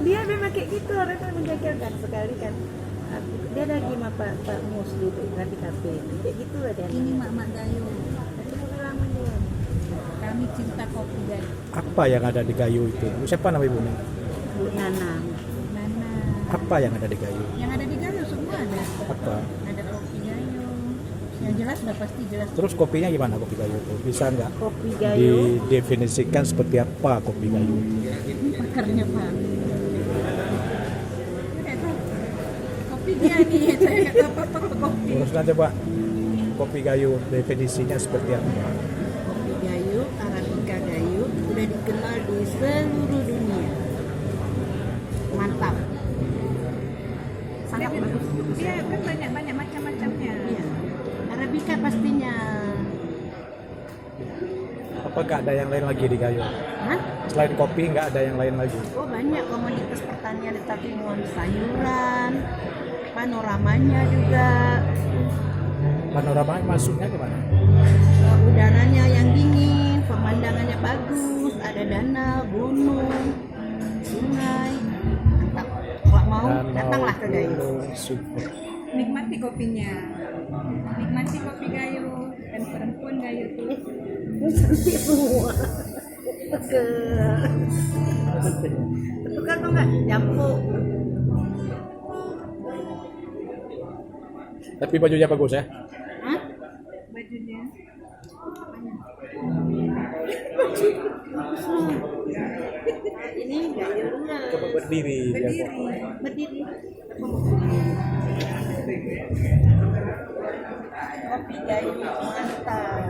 Dia memang kayak gitu, orang kan menjajalkan sekali kan. Dia lagi sama Pak Mus duduk kan di kafe. Kayak gitu lah dia. Ini Mak Gayo. Itu pengalaman dia. Kami cinta kopi Gayo. Apa yang ada di Gayo itu? Siapa nama ibunya? Bu Nanang. Mana? Apa yang ada di Gayo? Yang ada di Gayo semua ada. Apa? Ada kopi Gayo. Yang jelas udah pasti jelas. Terus kopinya gimana kopi Gayo itu? Bisa nggak Kopi Gayo. didefinisikan seperti apa kopi Gayo? Ini pakarnya Pak. Saya nggak tahu. Kopi dia nih, saya nggak tahu apa-apa kopi. Terus coba kopi Gayo definisinya seperti apa? Kopi Gayo, Arabica Gayo udah dikenal di seluruh dunia. Mantap. Sangat bagus. Dia kan banyak macam-macamnya. Iya. Arabica pastinya. Apa nggak ada yang lain lagi di Gayo? Hah? Selain kopi nggak ada yang lain lagi? Oh banyak komoditas pertanian tetapi sayuran, panoramanya juga, Panorama masuknya gimana? udaranya yang dingin, pemandangannya bagus, ada danau, gunung, sungai, mantap. Kalau mau datanglah ke Gayo. Super. Nikmati kopinya. Nikmati kopi Gayo dan perempuan Gayo tuh. Cantik semua. Ke itu kan tuh nggak campur. Tapi bajunya bagus ya? Hah? Bajunya. Ini Gayo enggak Coba berdiri. Berdiri. berdiri. Kopi Gayo mantap.